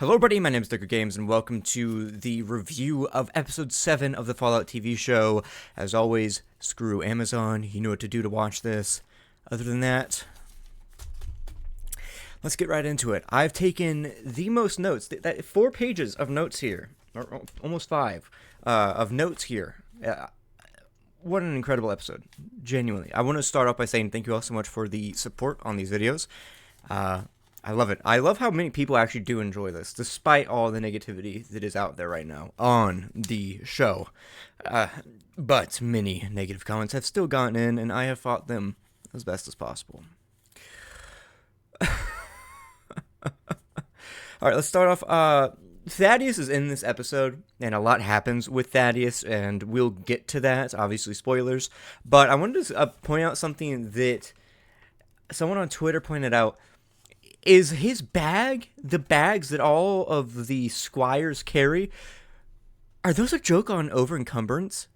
Hello, everybody. My name is Thicker Games, and welcome to the review of Episode 7 of the Fallout TV show. As always, screw Amazon. You know what to do to watch this. Other than that, let's get right into it. I've taken the most notes, 4 pages of notes here, or almost 5, of notes here. What an incredible episode. Genuinely. I want to start off by saying thank you all so much for the support on these videos. I love it. I love how many people actually do enjoy this, despite all the negativity that is out there right now on the show. But many negative comments have still gotten in, and I have fought them as best as possible. Alright, let's start off. Thaddeus is in this episode, and a lot happens with Thaddeus, and we'll get to that. Obviously, spoilers. But I wanted to point out something that someone on Twitter pointed out. Is his bag, the bags that all of the squires carry, are those a joke on over-encumbrance?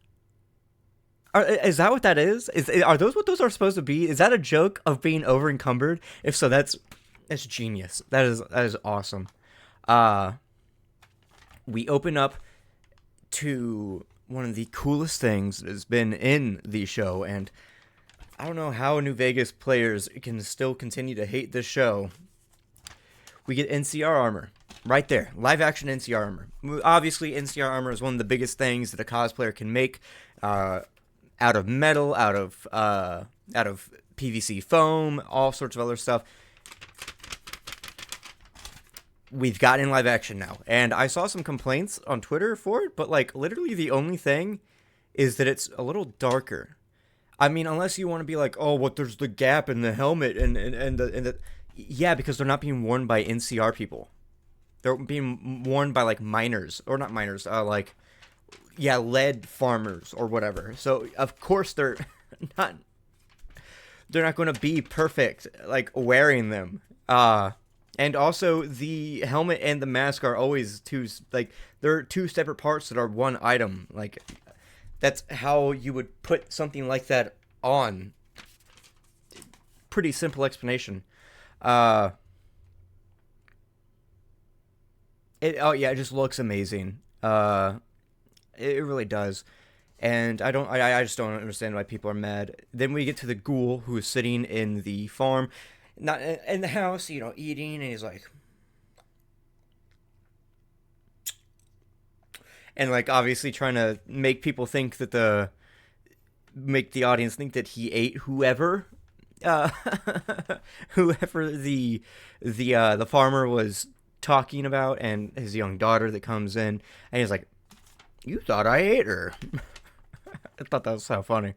Is that what that is? Are those what those are supposed to be? Is that a joke of being over-encumbered? If so, that's genius. That is awesome. We open up to one of the coolest things that has been in the show, and I don't know how New Vegas players can still continue to hate this show. We get NCR armor right there, live action NCR armor. Obviously, NCR armor is one of the biggest things that a cosplayer can make, out of metal, out of PVC foam, all sorts of other stuff. We've got in live action now, and I saw some complaints on Twitter for it, but like literally the only thing is that it's a little darker. I mean, unless you want to be like, oh, what? There's the gap in the helmet and the yeah, because they're not being worn by NCR people. They're being worn by like miners, or not miners, lead farmers or whatever. So of course they're not going to be perfect like wearing them. And also the helmet and the mask are always they're two separate parts that are one item. Like that's how you would put something like that on. Pretty simple explanation. It just looks amazing. It really does. And I just don't understand why people are mad. Then we get to the ghoul who is sitting in the farm, not in the house, eating, and he's like, and like obviously trying to make people think that make the audience think that he ate whoever the farmer was talking about, and his young daughter that comes in, and he's like, "You thought I ate her." I thought that was so funny.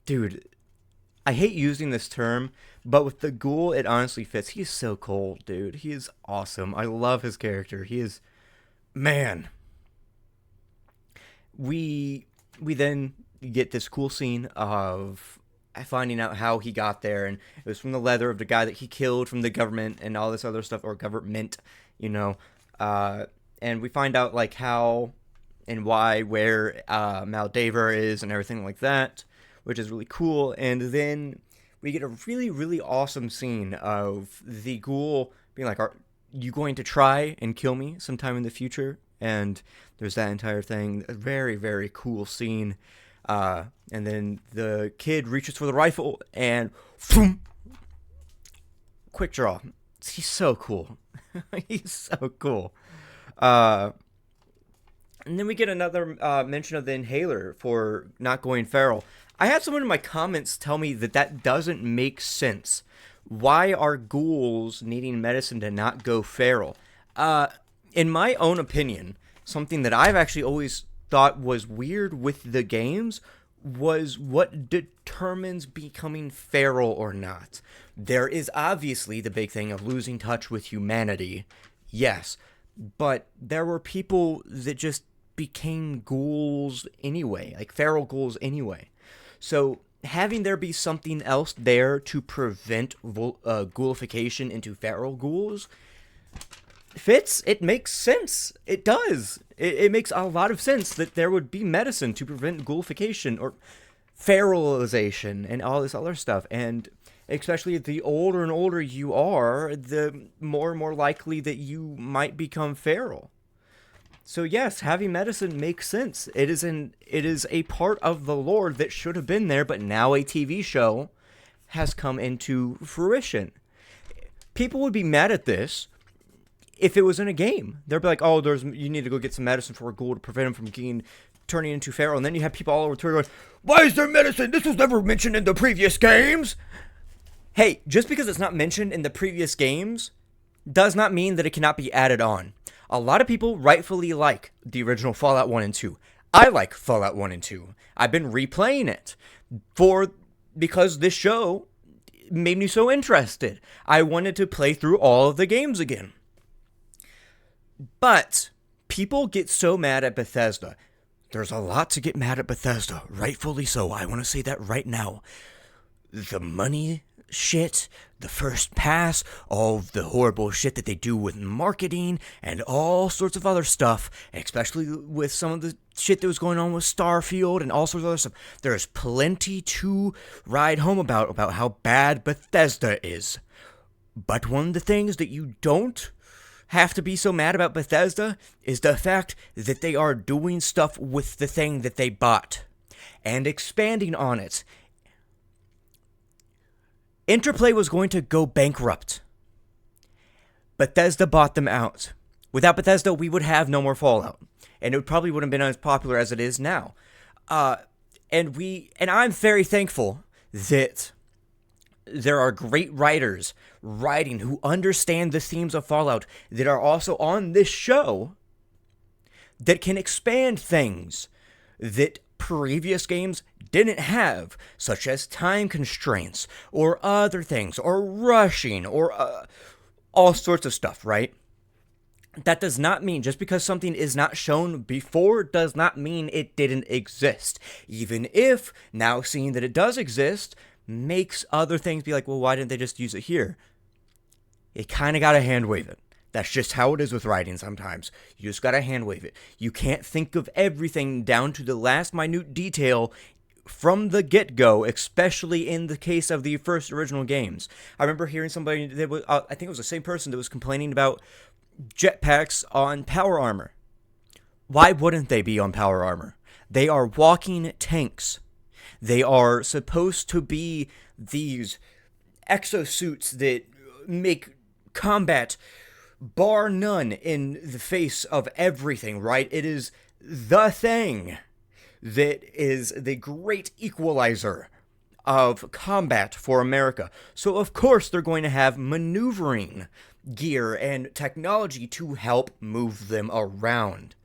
Dude, I hate using this term, but with the ghoul, it honestly fits. He's so cool, dude. He is awesome. I love his character. He is, man. We then get this cool scene of finding out how he got there, and it was from the leather of the guy that he killed from the government and all this other stuff, or government, and we find out like how and why, where Maldaver is and everything like that, which is really cool. And then we get a really, really awesome scene of the ghoul being like, "Are you going to try and kill me sometime in the future?" And there's that entire thing. A very, very cool scene. And then the kid reaches for the rifle and boom, quick draw. He's so cool. He's so cool. And then we get another mention of the inhaler for not going feral. I had someone in my comments tell me that doesn't make sense. Why are ghouls needing medicine to not go feral? In my own opinion, something that I've actually always thought was weird with the games was what determines becoming feral or not. There is obviously the big thing of losing touch with humanity, yes, but there were people that just became ghouls anyway, like feral ghouls anyway. So having there be something else there to prevent ghoulification into feral ghouls fits. It makes sense. It does. It makes a lot of sense that there would be medicine to prevent ghoulification or feralization and all this other stuff. And Especially the older and older you are, the more and more likely that you might become feral. So yes, having medicine makes sense. It is a part of the lore that should have been there, but now a TV show has come into fruition. People would be mad at this if it was in a game. They'd be like, "Oh, you need to go get some medicine for a ghoul to prevent him from turning into feral." And then you have people all over Twitter going, "Why is there medicine? This was never mentioned in the previous games." Hey, just because it's not mentioned in the previous games does not mean that it cannot be added on. A lot of people rightfully like the original Fallout 1 and 2. I like Fallout 1 and 2. I've been replaying it because this show made me so interested. I wanted to play through all of the games again. But people get so mad at Bethesda. There's a lot to get mad at Bethesda, rightfully so. I want to say that right now. The money shit, the first pass, all of the horrible shit that they do with marketing and all sorts of other stuff, especially with some of the shit that was going on with Starfield and all sorts of other stuff. There's plenty to ride home about how bad Bethesda is. But one of the things that you don't have to be so mad about Bethesda is the fact that they are doing stuff with the thing that they bought and expanding on it. Interplay was going to go bankrupt. Bethesda bought them out. Without Bethesda, we would have no more Fallout. And it probably wouldn't have been as popular as it is now. And I'm very thankful that there are great writers writing who understand the themes of Fallout that are also on this show that can expand things that previous games didn't have, such as time constraints or other things, or rushing, or all sorts of stuff, right? That does not mean, just because something is not shown before, does not mean it didn't exist. Even if, now seeing that it does exist, makes other things be like, well, why didn't they just use it here? You kind of got to hand wave it. That's just how it is with writing sometimes. You just gotta hand wave it. You can't think of everything down to the last minute detail from the get-go, especially in the case of the first original games. I remember hearing somebody that was, I think it was the same person that was complaining about jetpacks on power armor. Why wouldn't they be on power armor? They are walking tanks. They are supposed to be these exosuits that make combat bar none in the face of everything, right? It is the thing that is the great equalizer of combat for America. So of course they're going to have maneuvering gear and technology to help move them around.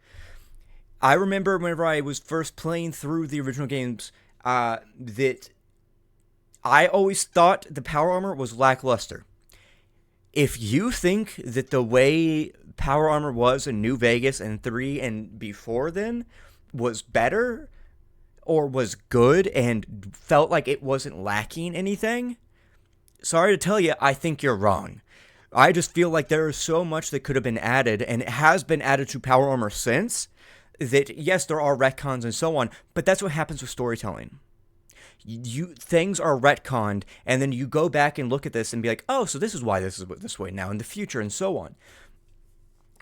I remember whenever I was first playing through the original games, that I always thought the power armor was lackluster. If you think that the way power armor was in New Vegas and 3 and before then was better or was good and felt like it wasn't lacking anything, sorry to tell you, I think you're wrong. I just feel like there is so much that could have been added, and it has been added to power armor since, that yes, there are retcons and so on, but that's what happens with storytelling. Things are retconned, and then you go back and look at this and be like, oh, so this is why this is this way now in the future, and so on.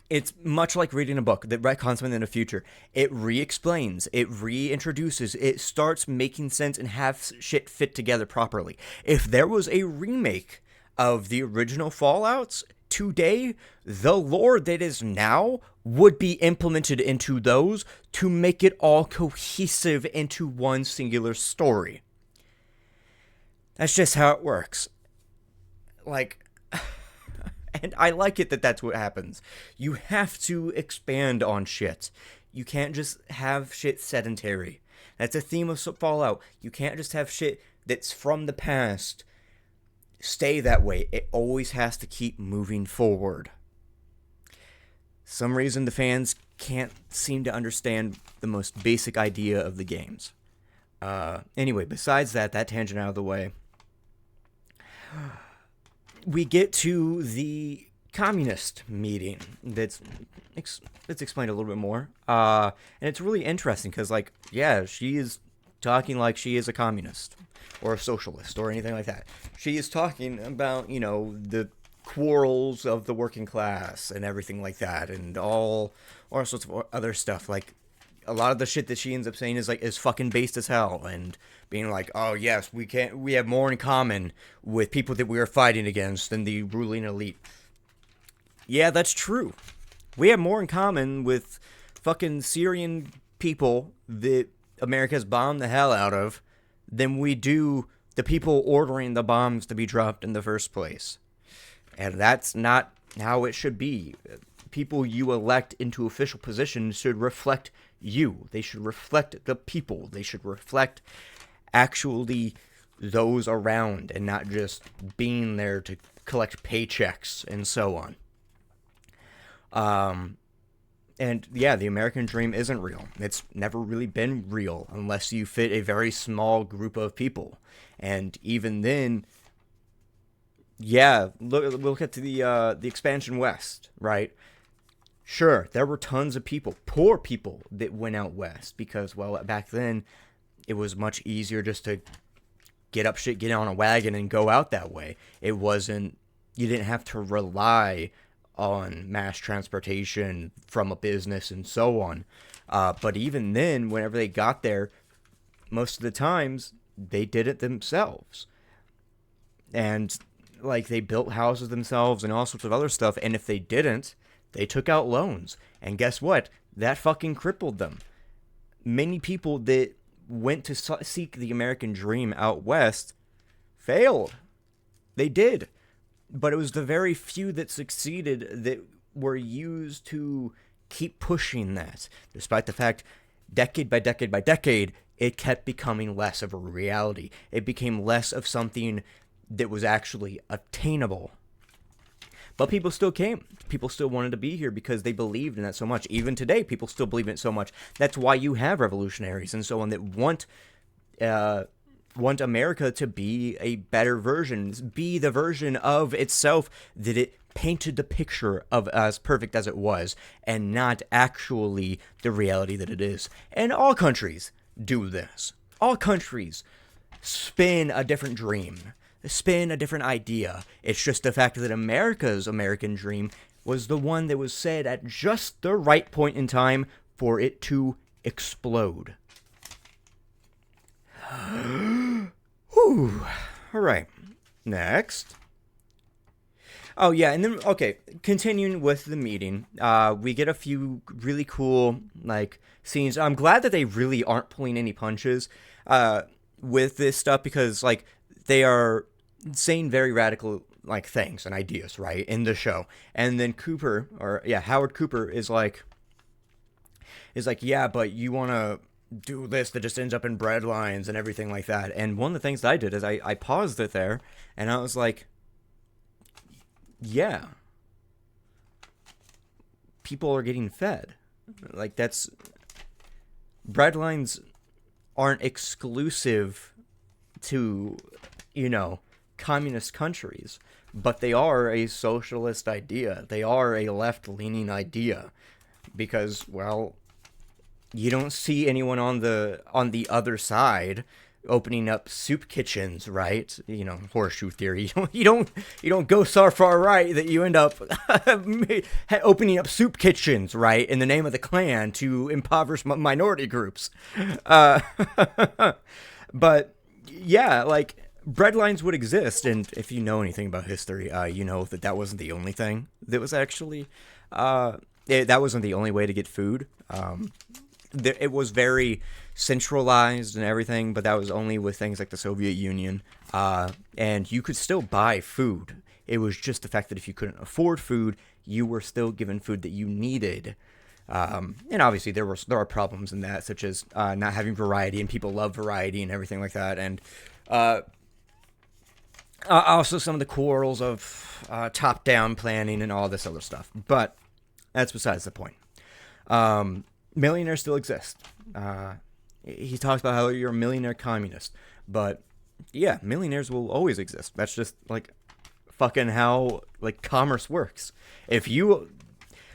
It's much like reading a book that retcons something in the future. It re-explains, it reintroduces, it starts making sense and have shit fit together properly. If there was a remake of the original Fallouts today, the lore that is now would be implemented into those to make it all cohesive into one singular story. That's just how it works. Like, and I like it that that's what happens. You have to expand on shit. You can't just have shit sedentary. That's a theme of Fallout. You can't just have shit that's from the past stay that way. It always has to keep moving forward. Some reason the fans can't seem to understand the most basic idea of the games. Anyway, besides that tangent out of the way, we get to the communist meeting that's explained a little bit more. And it's really interesting because, like, yeah, she is talking like she is a communist or a socialist or anything like that. She is talking about, the quarrels of the working class and everything like that, and all sorts of other stuff. Like, a lot of the shit that she ends up saying is fucking based as hell, and being like, oh yes, we have more in common with people that we are fighting against than the ruling elite. Yeah, that's true. We have more in common with fucking Syrian people that America's bombed the hell out of than we do the people ordering the bombs to be dropped in the first place. And that's not how it should be. People you elect into official positions should reflect you. They should reflect the people. They should reflect actually those around, and not just being there to collect paychecks and so on. And yeah, the American dream isn't real. It's never really been real unless you fit a very small group of people. And even then, yeah, look at the expansion west, right? Sure, there were tons of people, poor people, that went out west because, well, back then it was much easier just to get on a wagon and go out that way. It wasn't, you didn't have to rely on mass transportation from a business and so on. But even then, whenever they got there, most of the times they did it themselves. And like, they built houses themselves and all sorts of other stuff. And if they didn't, they took out loans. And guess what? That fucking crippled them. Many people that went to seek the American dream out west failed. They did. But it was the very few that succeeded that were used to keep pushing that. Despite the fact, decade by decade by decade, it kept becoming less of a reality. It became less of something that was actually attainable. But people still came. People still wanted to be here because they believed in that so much. Even today, people still believe in it so much. That's why you have revolutionaries and so on that want America to be a better version, be the version of itself that it painted the picture of as perfect as it was, and not actually the reality that it is. And all countries do this. All countries spin a different dream, spin a different idea. It's just the fact that America's American dream was the one that was said at just the right point in time for it to explode. Whew. All right. Next. Oh, yeah, and then, okay, continuing with the meeting, we get a few really cool, like, scenes. I'm glad that they really aren't pulling any punches with this stuff, because, like, they are saying very radical, like, things and ideas, right, in the show. And then Howard Cooper is like, yeah, but you want to do this that just ends up in bread lines and everything like that. And one of the things that I did is I paused it there, and I was like, yeah, people are getting fed. Like, that's, breadlines aren't exclusive to, communist countries, but they are a socialist idea. They are a left-leaning idea because, well, you don't see anyone on the other side opening up soup kitchens, right? Horseshoe theory. You don't go so far right that you end up opening up soup kitchens, right, in the name of the Klan to impoverish minority groups. But yeah, like, breadlines would exist, and if you know anything about history, you know that wasn't the only thing that was actually that wasn't the only way to get food. It was very centralized and everything, but that was only with things like the Soviet Union. And you could still buy food. It was just the fact that if you couldn't afford food, you were still given food that you needed. And obviously there are problems in that, such as not having variety, and people love variety and everything like that. And also some of the quarrels of top-down planning and all this other stuff. But that's besides the point. Millionaires still exist. He talks about how you're a millionaire communist. But, yeah, millionaires will always exist. That's just, like, fucking how, like, commerce works. If you,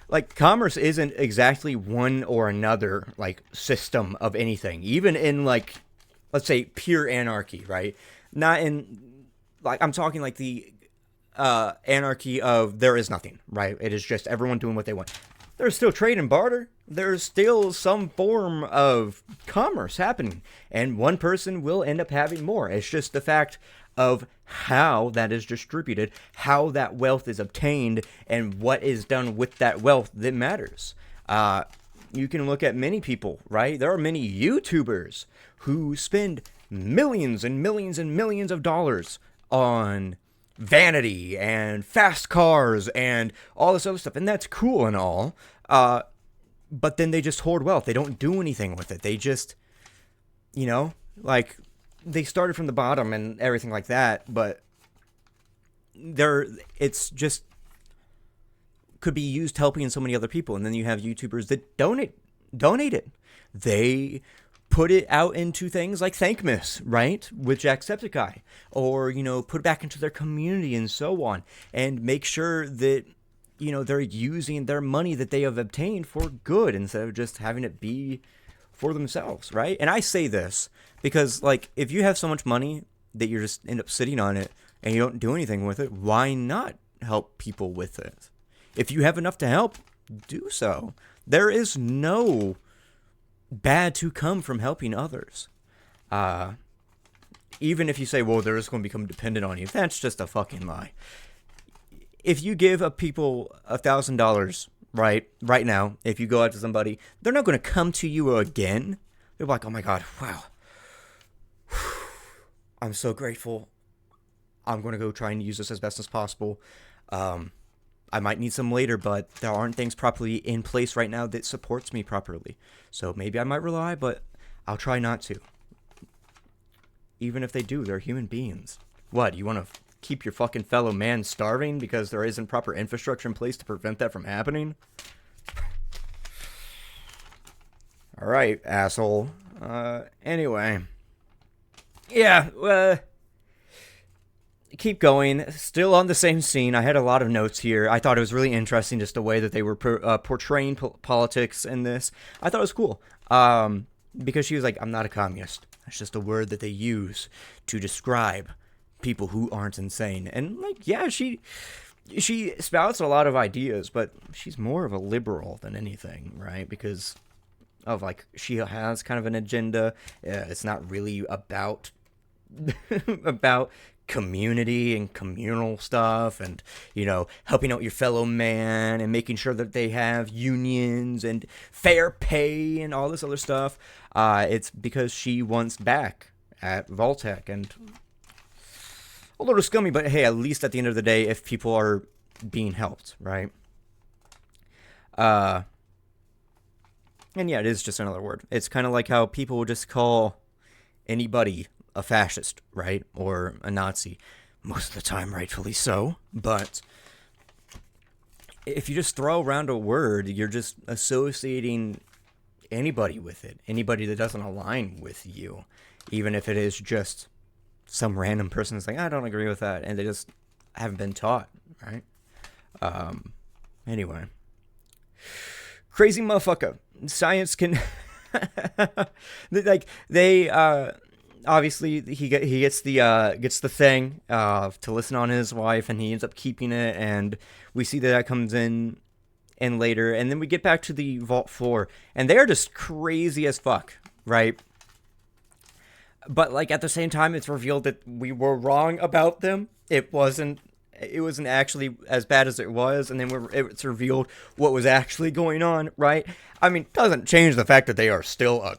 like, commerce isn't exactly one or another, like, system of anything. Even in, like, let's say, pure anarchy, right? Not in, like, I'm talking like the anarchy of there is nothing, right? It is just everyone doing what they want. There's still trade and barter. There's still some form of commerce happening, and one person will end up having more. It's just the fact of how that is distributed, how that wealth is obtained, and what is done with that wealth that matters. You can look at many people, right? There are many YouTubers who spend millions and millions and millions of dollars on vanity and fast cars and all this other stuff, and that's cool and all. But then they just hoard wealth. They don't do anything with it. They just, like, they started from the bottom and everything like that, but it's just could be used helping so many other people. And then you have YouTubers that donate it. They put it out into things like Thankmas, right, with Jacksepticeye, or put it back into their community and so on, and make sure that they're using their money that they have obtained for good instead of just having it be for themselves, right? And I say this because, like, if you have so much money that you just end up sitting on it and you don't do anything with it, why not help people with it? If you have enough to help, do so. There is no bad to come from helping others. Even if you say, well, they're just going to become dependent on you, that's just a fucking lie. If you give people $1,000, right now, if you go out to somebody, they're not going to come to you again. They're like, oh my God, wow, I'm so grateful. I'm going to go try and use this as best as possible. I might need some later, but there aren't things properly in place right now that supports me properly. So maybe I might rely, but I'll try not to. Even if they do, they're human beings. What, you want to keep your fucking fellow man starving because there isn't proper infrastructure in place to prevent that from happening? Alright, asshole. Anyway. Yeah, keep going. Still on the same scene. I had a lot of notes here. I thought it was really interesting just the way that they were portraying politics in this. I thought it was cool. Because she was like, I'm not a communist. That's just a word that they use to describe people who aren't insane. And, like, yeah, she spouts a lot of ideas, but she's more of a liberal than anything, right? Because of, like, she has kind of an agenda. It's not really about about community and communal stuff and, helping out your fellow man and making sure that they have unions and fair pay and all this other stuff. It's because she wants back at Vault-Tec, and a little scummy, but hey, at least at the end of the day, if people are being helped, right? And yeah, it is just another word. It's kind of like how people will just call anybody a fascist, right? Or a Nazi. Most of the time, rightfully so. But if you just throw around a word, you're just associating anybody with it. Anybody that doesn't align with you. Even if it is just some random person that's like, I don't agree with that. And they just haven't been taught, right? Anyway. Crazy motherfucker. Science can... obviously he gets the thing to listen on his wife, and he ends up keeping it, and we see that comes in later, and then we get back to the vault floor, and they're just crazy as fuck, right? But, like, at the same time, it's revealed that we were wrong about them. It wasn't actually as bad as it was, and then it's revealed what was actually going on, right? I mean, it doesn't change the fact that they are still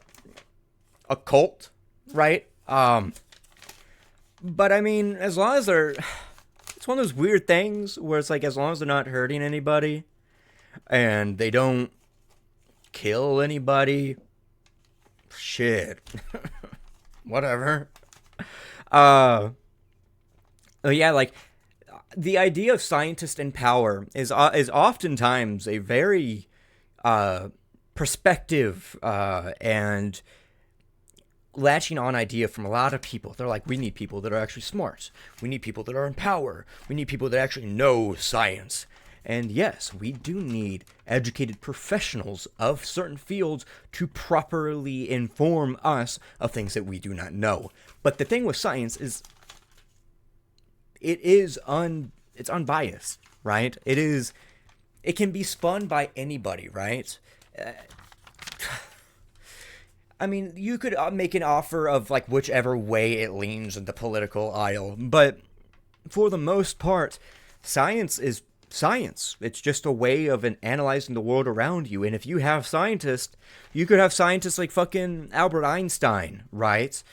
a cult, right? But I mean, as long as it's one of those weird things where it's like, as long as they're not hurting anybody, and they don't kill anybody, shit, whatever. Yeah, like, the idea of scientist in power is oftentimes a very perspective and latching on idea from a lot of people. They're like, we need people that are actually smart. We need people that are in power. We need people that actually know science. And yes, we do need educated professionals of certain fields to properly inform us of things that we do not know. But the thing with science is it's unbiased, right? It can be spun by anybody, right? I mean, you could make an offer of like whichever way it leans in the political aisle, but for the most part, science is science. It's just a way of analyzing the world around you. And if you have scientists, you could have scientists like fucking Albert Einstein, right?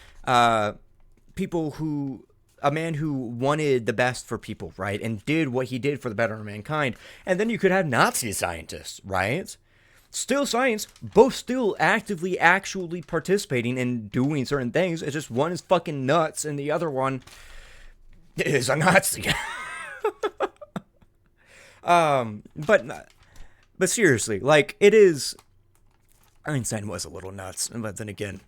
People who a man who wanted the best for people, right? And did what he did for the betterment of mankind. And then you could have Nazi scientists, right? Still science, both still actively actually participating and doing certain things. It's just one is fucking nuts and the other one is a Nazi. But seriously, like, it is, Einstein was a little nuts, but then again,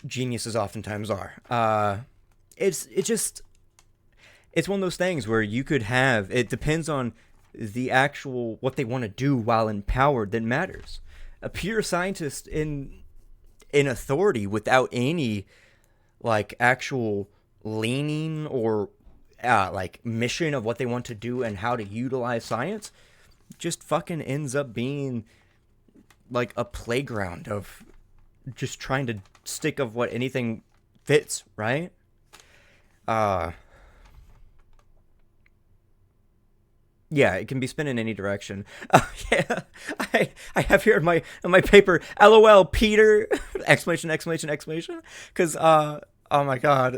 geniuses oftentimes are. It's one of those things where you could have, it depends on the actual, what they want to do while empowered that matters. A pure scientist in authority without any, like, actual leaning or, like, mission of what they want to do and how to utilize science, just fucking ends up being, like, a playground of just trying to stick of what anything fits, right? Yeah, it can be spun in any direction. Yeah, I have here in my paper, LOL, Peter, exclamation, exclamation, exclamation, because, oh my god,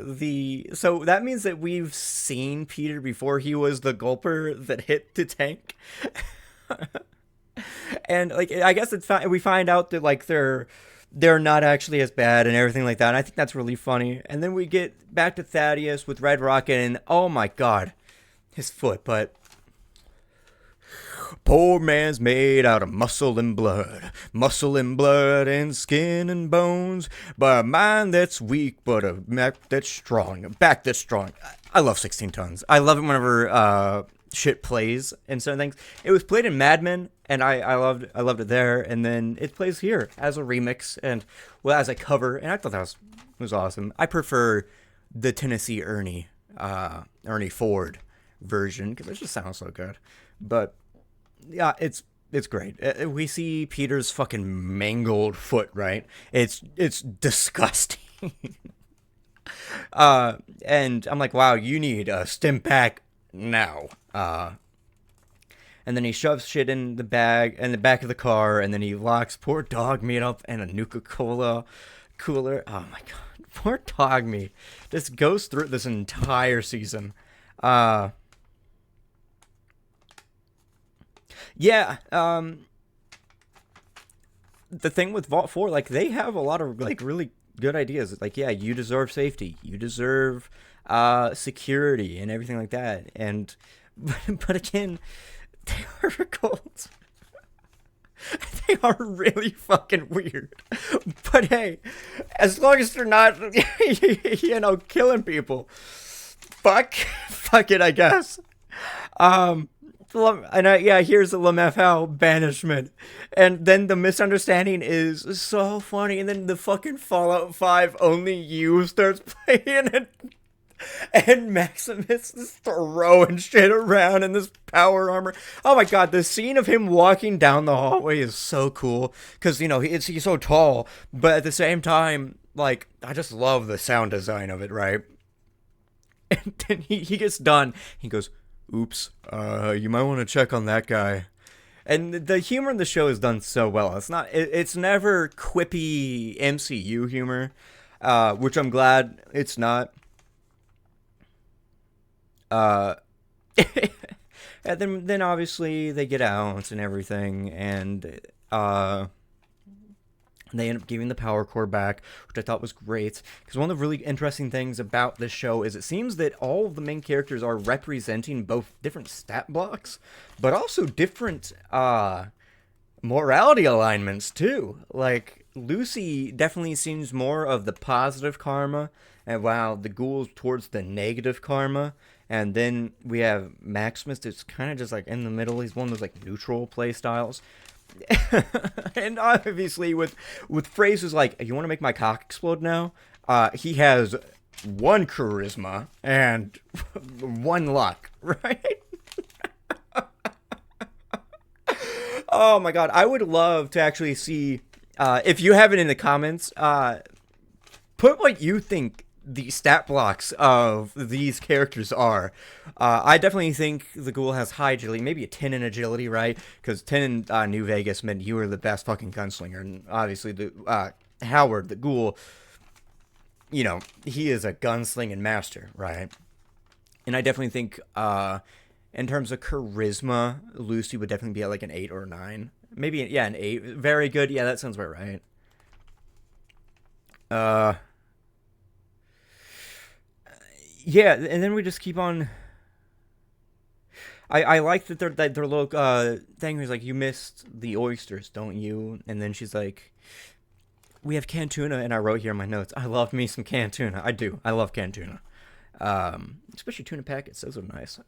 so that means that we've seen Peter before he was the gulper that hit the tank. And, like, I guess we find out that, like, they're not actually as bad and everything like that, and I think that's really funny. And then we get back to Thaddeus with Red Rocket, and oh my god, his foot, but poor man's made out of muscle and blood and skin and bones, but a mind that's weak, but a back that's strong. I love 16 Tons. I love it whenever shit plays and certain things. It was played in Mad Men, and I loved it there, and then it plays here as a remix and, well, as a cover, and I thought that was awesome. I prefer the Tennessee Ernie Ford version because it just sounds so good, but yeah, it's great. We see Peter's fucking mangled foot, right? It's disgusting. And I'm like, wow, you need a stim pack now. And then he shoves shit in the back of the car, and then he locks poor Dog Meat up in a Nuka-Cola cooler. Oh my god, poor Dog Meat just goes through this entire season. Yeah, the thing with Vault 4, like, they have a lot of, like, really good ideas. Like, yeah, you deserve safety. You deserve security and everything like that. And, but again, they are cult. They are really fucking weird. But hey, as long as they're not, killing people, fuck it, I guess. Here's the LMFAO banishment. And then the misunderstanding is so funny. And then the fucking Fallout 5 Only You starts playing it. And Maximus is throwing shit around in this power armor. Oh my god, the scene of him walking down the hallway is so cool. Because, he's so tall. But at the same time, like, I just love the sound design of it, right? And then he gets done. He goes, oops, you might want to check on that guy. And the humor in the show is done so well. It's never quippy MCU humor, which I'm glad it's not. And then obviously they get out and everything, and they end up giving the power core back, which I thought was great. Because one of the really interesting things about this show is it seems that all of the main characters are representing both different stat blocks, but also different morality alignments too. Like, Lucy definitely seems more of the positive karma, and while the ghoul's towards the negative karma. And then we have Maximus that's kind of just like in the middle. He's one of those like neutral play styles. And obviously with phrases like "You want to make my cock explode now," he has one charisma and one luck, right? Oh my god, I would love to actually see. If you have it in the comments, put what you think the stat blocks of these characters are. I definitely think the ghoul has high agility, maybe a 10 in agility, right? Because 10 in New Vegas meant you were the best fucking gunslinger. And obviously, the Howard, the ghoul, he is a gunslinging master, right? And I definitely think, in terms of charisma, Lucy would definitely be at like an 8 or a 9. Maybe, yeah, an 8. Very good. Yeah, that sounds about right. Uh, yeah, and then we just keep on. I like that their little thing is like, you missed the oysters, don't you? And then she's like, we have canned tuna, and I wrote here in my notes, I love me some canned tuna. I do. I love canned tuna. Especially tuna packets. Those are nice.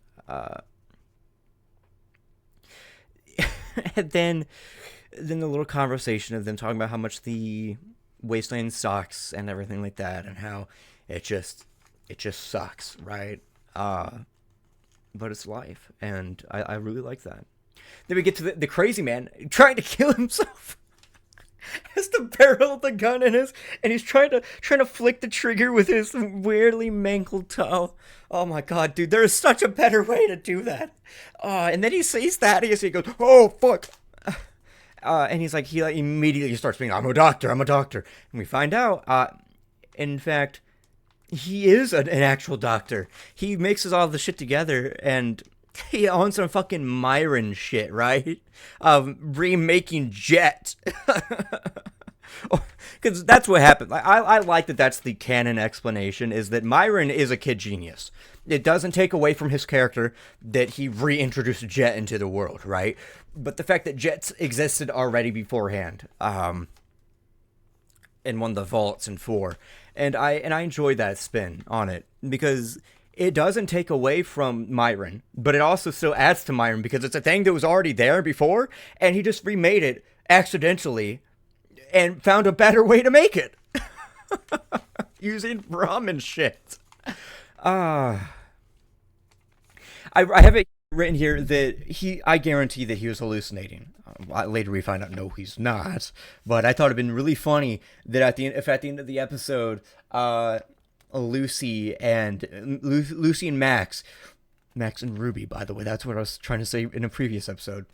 And then the little conversation of them talking about how much the wasteland sucks and everything like that, and how it just sucks, right? But it's life, and I really like that. Then we get to the crazy man trying to kill himself. Has the barrel of the gun in his, and he's trying to flick the trigger with his weirdly mangled toe. Oh my god, dude, there is such a better way to do that. And then he sees Thaddeus, and he goes, "Oh fuck!" And he's like, he like immediately starts being, "I'm a doctor, I'm a doctor," and we find out, in fact, he is an actual doctor. He mixes all the shit together, and he owns some fucking Myron shit, right? Remaking Jet. Because that's what happened. I like that that's the canon explanation, is that Myron is a kid genius. It doesn't take away from his character that he reintroduced Jet into the world, right? But the fact that Jet existed already beforehand, in one of the vaults in 4. And I enjoyed that spin on it, because it doesn't take away from Myron, but it also still adds to Myron, because it's a thing that was already there before, and he just remade it accidentally and found a better way to make it. Using rum and shit. I have it written here that I guarantee that he was hallucinating. Later we find out, no, he's not. But I thought it'd been really funny that at the end of the episode, Lucy and Max and Ruby, by the way, that's what I was trying to say in a previous episode.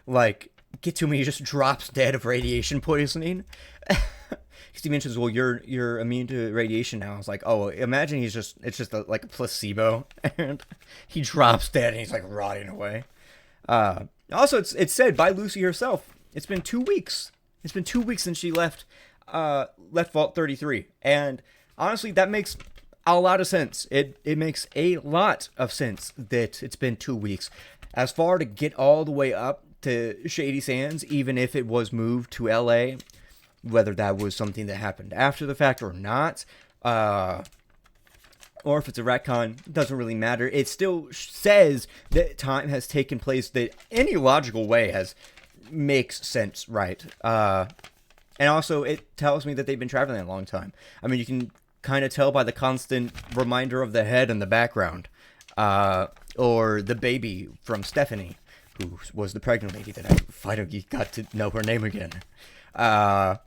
Like, get to me, he just drops dead of radiation poisoning. Because he mentions, well, you're immune to radiation now. I was like, oh, imagine it's just like a placebo, and he drops dead and he's like rotting away. Also, it's said by Lucy herself, it's been 2 weeks. It's been 2 weeks since she left Vault 33, and honestly, that makes a lot of sense. It makes a lot of sense that it's been 2 weeks. As far to get all the way up to Shady Sands, even if it was moved to LA, whether that was something that happened after the fact or not, or if it's a retcon, doesn't really matter. It still says that time has taken place that any logical way makes sense, right? And also, it tells me that they've been traveling a long time. I mean, you can kind of tell by the constant reminder of the head in the background, or the baby from Stephanie, who was the pregnant lady that I finally got to know her name again. The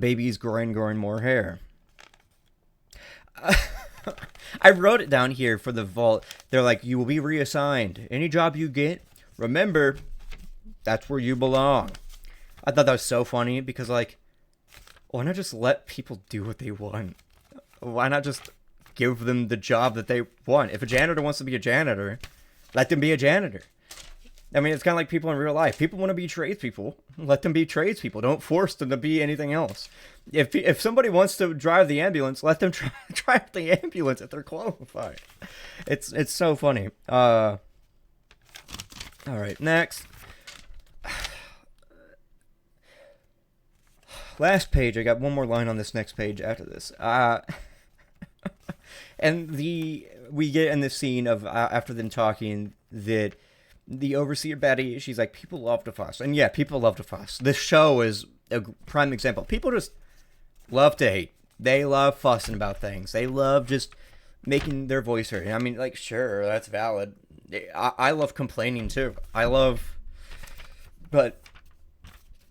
baby's growing more hair. I wrote it down here for the vault. They're like, you will be reassigned. Any job you get, remember, that's where you belong. I thought that was so funny, because, like, why not just let people do what they want? Why not just give them the job that they want? If a janitor wants to be a janitor, let them be a janitor. I mean, it's kind of like people in real life. People want to be tradespeople. Let them be tradespeople. Don't force them to be anything else. If somebody wants to drive the ambulance, let them drive the ambulance if they're qualified. It's so funny. All right, next. Last page. I got one more line on this next page after this. And And we get in the scene of after them talking that the overseer Betty, she's like, people love to fuss, and yeah, people love to fuss. This show is a prime example. People just love to hate. They love fussing about things. They love just making their voice heard. I mean, like, sure, that's valid. I love complaining too. But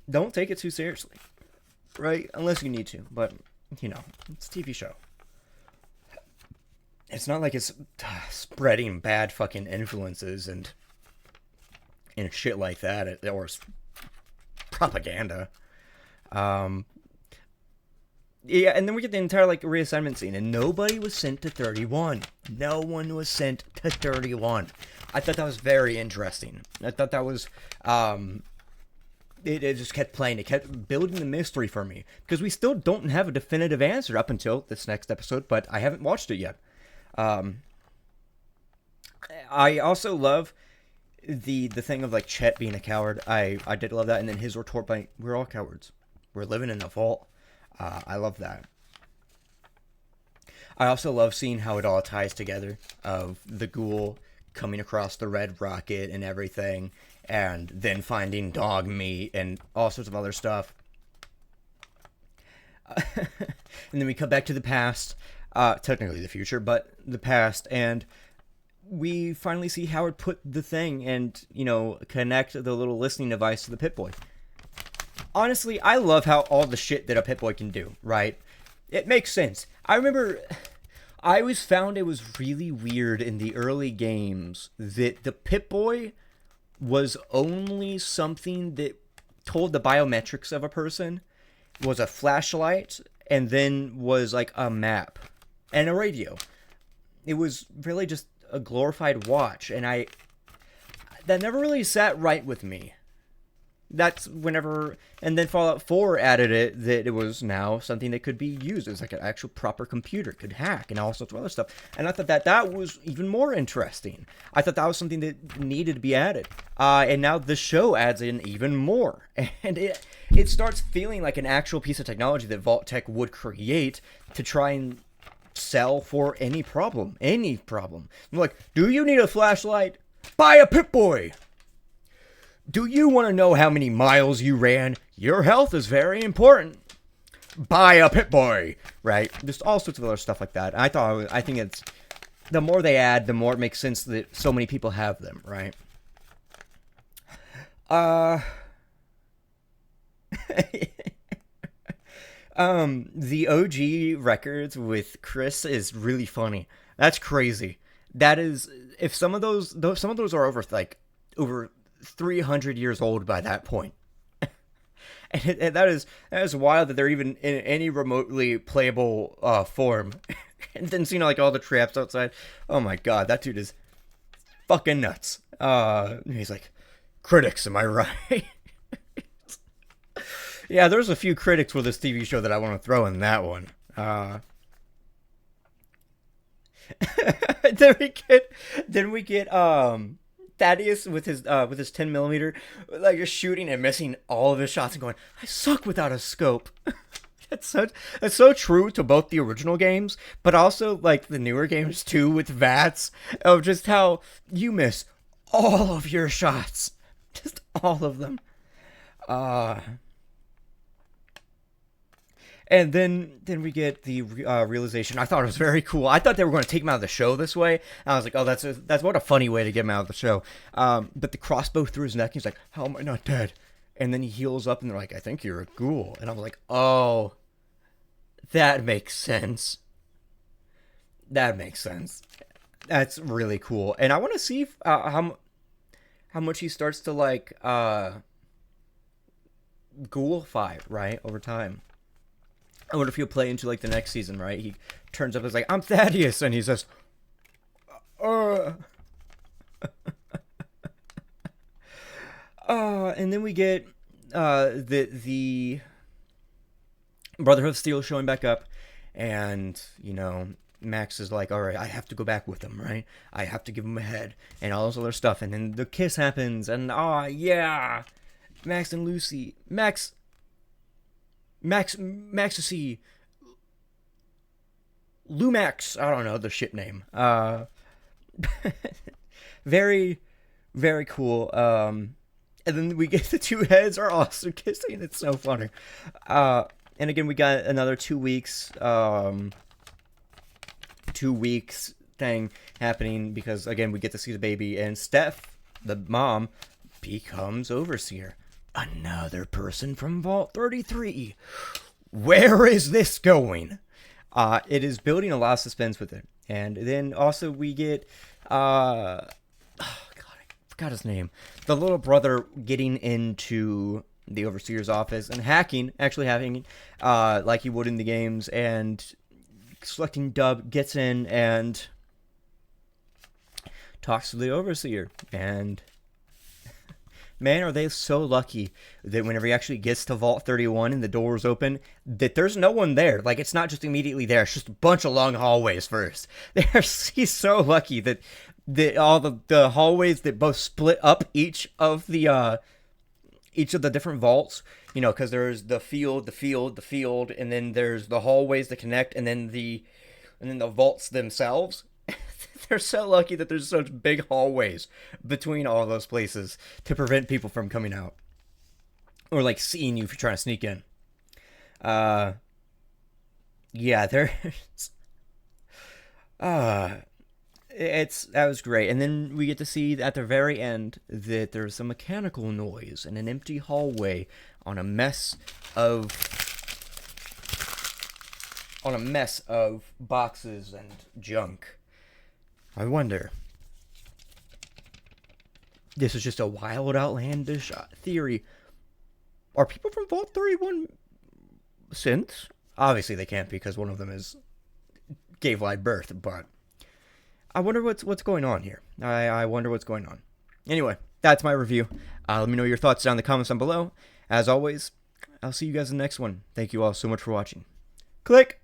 don't take it too seriously, right? Unless you need to. But it's a TV show. It's not like it's spreading bad fucking influences and shit like that, or propaganda. Yeah, and then we get the entire reassignment scene, and nobody was sent to 31. No one was sent to 31. I thought that was very interesting. I thought that was it just kept playing. It kept building the mystery for me because we still don't have a definitive answer up until this next episode, but I haven't watched it yet. I also love the thing of Chet being a coward. I did love that, and then his retort by, "We're all cowards. We're living in a vault." I love that. I also love seeing how it all ties together, of the ghoul coming across the red rocket and everything, and then finding dog meat and all sorts of other stuff. And then we come back to the past, technically the future, but the past, and we finally see Howard put the thing and, connect the little listening device to the Pip-Boy. Honestly, I love how all the shit that a Pip-Boy can do, right? It makes sense. I remember I always found it was really weird in the early games that the Pip-Boy was only something that told the biometrics of a person, was a flashlight, and then was a map and a radio. It was really just a glorified watch, and that never really sat right with me. That's whenever, and then Fallout 4 added it, that it was now something that could be used as an actual proper computer, could hack, and all sorts of other stuff. And I thought that was even more interesting. I thought that was something that needed to be added. And now the show adds in even more. And it starts feeling like an actual piece of technology that Vault Tech would create to try and sell for any problem. Any problem. I'm like, do you need a flashlight? Buy a Pip-Boy! Do you want to know how many miles you ran? Your health is very important. Buy a Pip-Boy, right? Just all sorts of other stuff like that. I think it's, the more they add, the more it makes sense that so many people have them, right? The OG records with Chris is really funny. That's crazy. That is, if some of those are over 300 years old by that point. And that is wild that they're even in any remotely playable form. And then seeing all the traps outside. Oh my god, that dude is fucking nuts. He's like, critics, am I right? Yeah, there's a few critics for this TV show that I want to throw in that one. Then we get Thaddeus with his 10mm, just shooting and missing all of his shots and going, I suck without a scope. That's so true to both the original games, but also the newer games too, with VATS, of just how you miss all of your shots, just all of them. And then we get the realization. I thought it was very cool. I thought they were going to take him out of the show this way. And I was like, oh, that's what a funny way to get him out of the show. But the crossbow through his neck, he's like, how am I not dead? And then he heals up, and they're like, I think you're a ghoul. And I was like, oh, that makes sense. That makes sense. That's really cool. And I want to see how much he starts to ghoulify, right, over time. I wonder if he'll play into the next season, right? He turns up as I'm Thaddeus, and he says, and then we get the Brotherhood of Steel showing back up, and Max is like, all right, I have to go back with them, right? I have to give him a head, and all this other stuff, and then the kiss happens, and yeah, Max and Lucy, Maxie, Lumax. I don't know the ship name. Very, very cool. And then we get the two heads are also kissing. It's so funny. And again, we got another 2 weeks. 2 weeks thing happening because again we get to see the baby and Steph, the mom, becomes overseer. Another person from Vault 33. Where is this going? It is building a lot of suspense with it. And then also we get oh God, I forgot his name. The little brother getting into the overseer's office and actually hacking, like he would in the games, and selecting Dub, gets in and talks to the overseer. And man, are they so lucky that whenever he actually gets to Vault 31 and the doors open, that there's no one there. Like, it's not just immediately there. It's just a bunch of long hallways first. He's so lucky that all the hallways that both split up each of the different vaults, because there's the field, and then there's the hallways that connect, and then the vaults themselves. They're so lucky that there's such big hallways between all those places to prevent people from coming out or like seeing you if you're trying to sneak in. Yeah, there's that was great. And then we get to see at the very end that there's a mechanical noise in an empty hallway on a mess of boxes and junk. I wonder, this is just a wild, outlandish theory. Are people from Vault 31 synths? Obviously they can't, because one of them gave live birth, but I wonder what's going on here. I wonder what's going on. Anyway, that's my review. Let me know your thoughts down in the comments down below. As always, I'll see you guys in the next one. Thank you all so much for watching. Click!